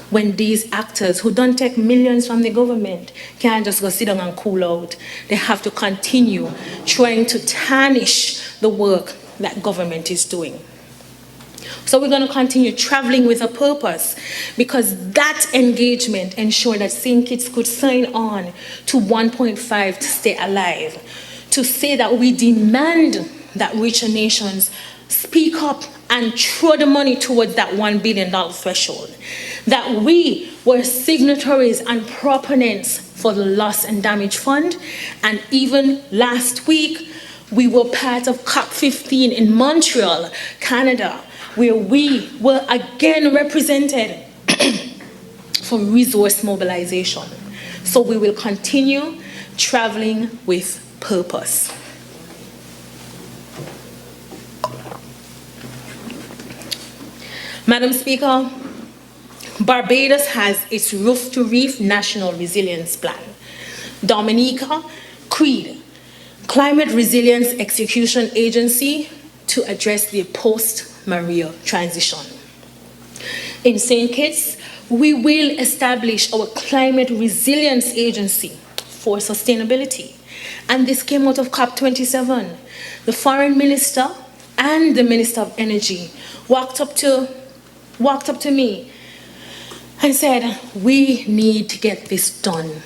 Speaker 1: when these actors who don't take millions from the government can't just go sit down and cool out? They have to continue trying to tarnish the work that government is doing. So we're going to continue traveling with a purpose, because that engagement ensured that St. Kitts could sign on to 1.5 to stay alive, to say that we demand that richer nations speak up and throw the money towards that $1 billion threshold, that we were signatories and proponents for the Loss and Damage Fund, and even last week We were part of COP15 in Montreal, Canada, where we were again represented for resource mobilization. So we will continue traveling with purpose. Madam Speaker, Barbados has its Roof-to-Reef National Resilience Plan. Dominica, CREED, Climate Resilience Execution Agency, to address the post-Maria transition. In St. Kitts, we will establish our Climate Resilience Agency for sustainability. And this came out of COP27. The Foreign Minister and the Minister of Energy walked up to me and said, we need to get this done.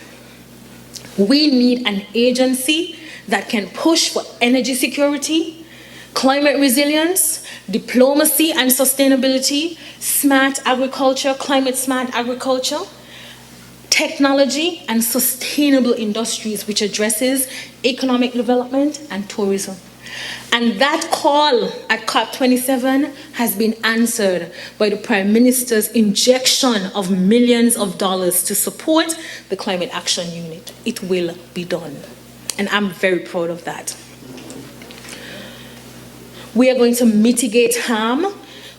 Speaker 1: We need an agency that can push for energy security, climate resilience, diplomacy and sustainability, smart agriculture, climate smart agriculture, technology and sustainable industries, which addresses economic development and tourism. And that call at COP27 has been answered by the Prime Minister's injection of millions of dollars to support the Climate Action Unit. It will be done. And I'm very proud of that. We are going to mitigate harm.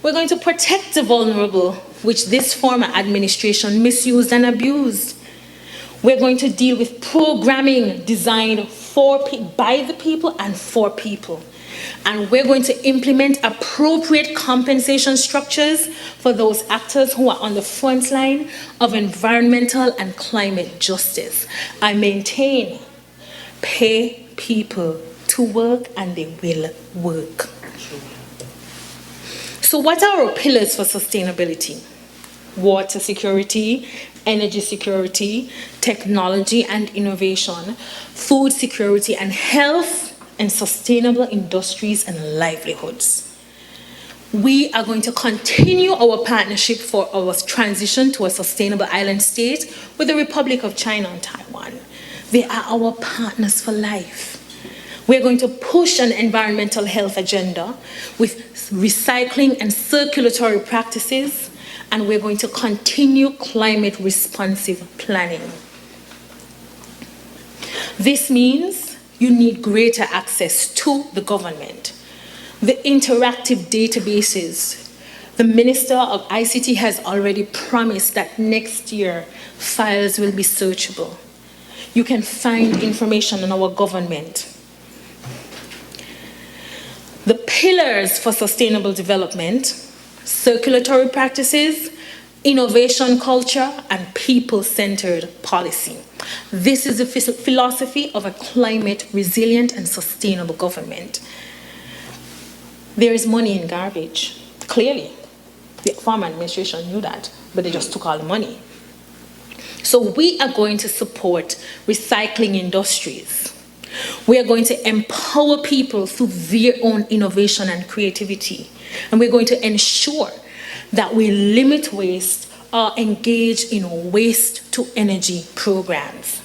Speaker 1: We're going to protect the vulnerable, which this former administration misused and abused. We're going to deal with programming designed by the people and for people. And we're going to implement appropriate compensation structures for those actors who are on the front line of environmental and climate justice. I maintain, pay people to work and they will work. So what are our pillars for sustainability? Water security, energy security, technology and innovation, food security and health, and sustainable industries and livelihoods. We are going to continue our partnership for our transition to a sustainable island state with the Republic of China and Taiwan. They are our partners for life. We're going to push an environmental health agenda with recycling and circulatory practices, and we're going to continue climate responsive planning. This means you need greater access to the government. The interactive databases. The Minister of ICT has already promised that next year files will be searchable. You can find information on our government. The pillars for sustainable development, circulatory practices, innovation culture, and people-centered policy. This is the philosophy of a climate resilient and sustainable government. There is money in garbage, clearly. The former administration knew that, but they just took all the money. So we are going to support recycling industries. We are going to empower people through their own innovation and creativity. And we're going to ensure that we limit waste or engage in waste-to-energy programs.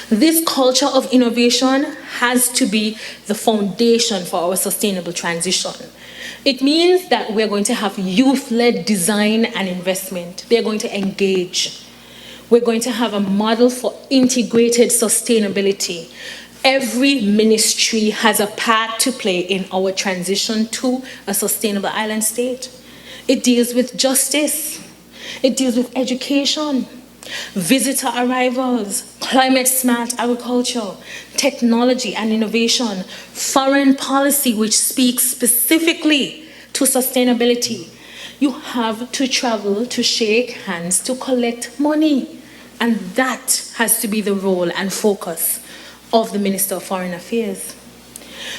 Speaker 1: This culture of innovation has to be the foundation for our sustainable transition. It means that we're going to have youth-led design and investment. They're going to engage. We're going to have a model for integrated sustainability. Every ministry has a part to play in our transition to a sustainable island state. It deals with justice. It deals with education, visitor arrivals, climate smart agriculture, technology and innovation, foreign policy which speaks specifically to sustainability. You have to travel to shake hands to collect money. And that has to be the role and focus of the Minister of Foreign Affairs.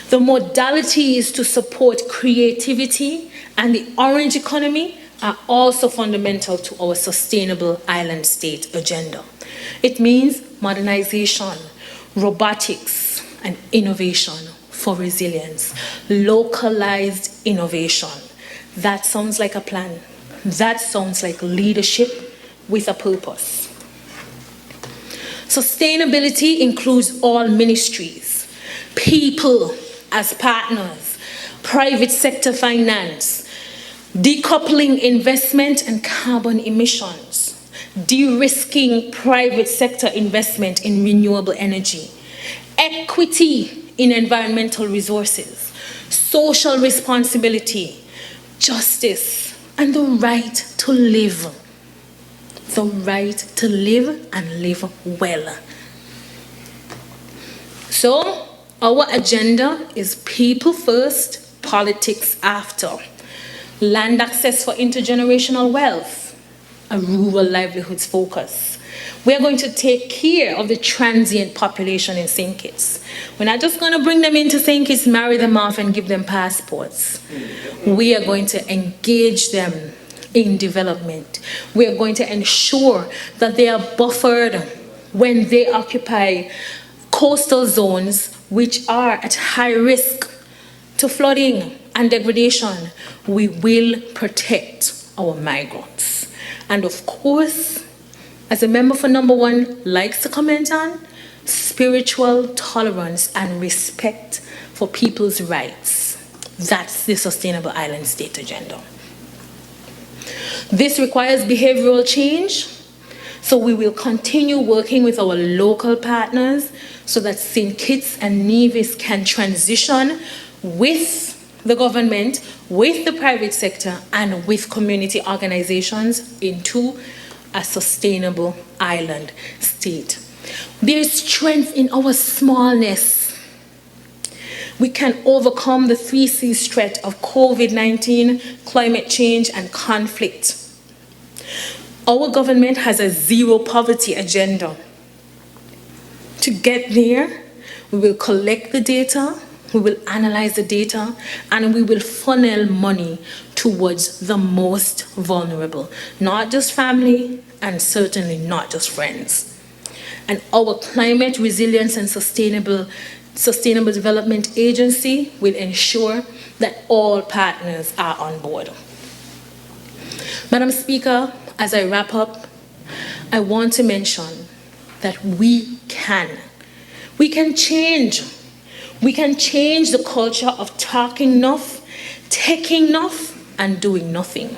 Speaker 1: The modalities to support creativity and the orange economy are also fundamental to our sustainable island state agenda. It means modernization, robotics, and innovation for resilience, localized innovation. That sounds like a plan. That sounds like leadership with a purpose. Sustainability includes all ministries. people as partners, private sector finance, decoupling investment and carbon emissions, de-risking private sector investment in renewable energy, equity in environmental resources, social responsibility, justice, and the right to live. The right to live and live well. So, our agenda is people first, politics after. Land access for intergenerational wealth, a rural livelihoods focus. We are going to take care of the transient population in St. Kitts. We're not just going to bring them into St. Kitts, marry them off, and give them passports. We are going to engage them in development. We are going to ensure that they are buffered when they occupy coastal zones which are at high risk to flooding and degradation. We will protect our migrants. And of course, as a member for number 1 likes to comment on, spiritual tolerance and respect for people's rights. That's the Sustainable Island State agenda. This requires behavioral change, so we will continue working with our local partners so that St. Kitts and Nevis can transition with the government, with the private sector, and with community organizations into a sustainable island state. There is strength in our smallness. We can overcome the 3 C's threat of COVID-19, climate change, and conflict. Our government has a zero poverty agenda. To get there, we will collect the data, we will analyze the data, and we will funnel money towards the most vulnerable, not just family, and certainly not just friends. And our Climate Resilience and Sustainable Development Agency will ensure that all partners are on board. Madam Speaker, as I wrap up, I want to mention that we can change. We can change the culture of talking enough, taking enough, and doing nothing.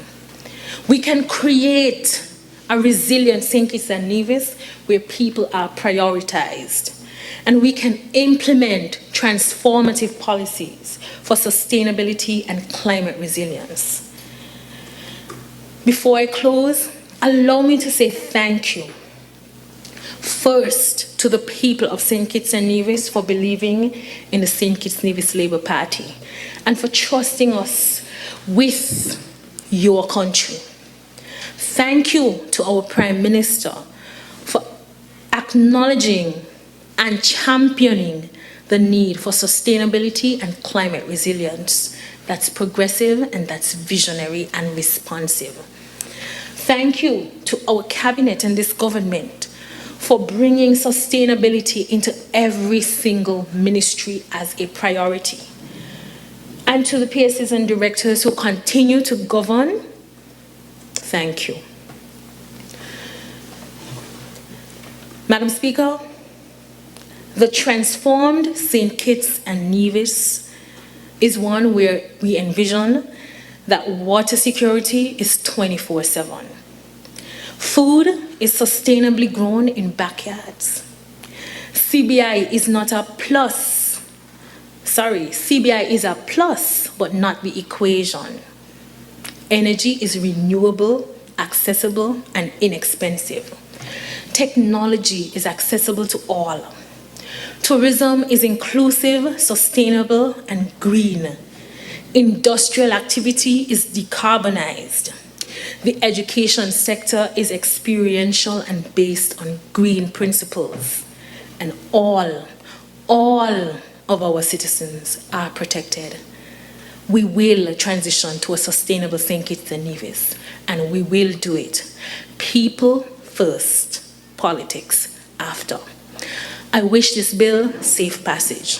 Speaker 1: We can create a resilient St. Kitts and Nevis where people are prioritized. And we can implement transformative policies for sustainability and climate resilience. Before I close, allow me to say thank you. First, to the people of St. Kitts and Nevis for believing in the St. Kitts Nevis Labour Party and for trusting us with your country. Thank you to our Prime Minister for acknowledging and championing the need for sustainability and climate resilience that's progressive and that's visionary and responsive. Thank you to our cabinet and this government for bringing sustainability into every single ministry as a priority. And to the PSs and directors who continue to govern, thank you. Madam Speaker, the transformed St. Kitts and Nevis is one where we envision that water security is 24/7. Food is sustainably grown in backyards. CBI is not a plus. CBI is a plus, but not the equation. Energy is renewable, accessible, and inexpensive. Technology is accessible to all. Tourism is inclusive, sustainable, and green. Industrial activity is decarbonized. The education sector is experiential and based on green principles. And all of our citizens are protected. We will transition to a sustainable St. Kitts and Nevis, and we will do it. People first, politics after. I wish this bill safe passage.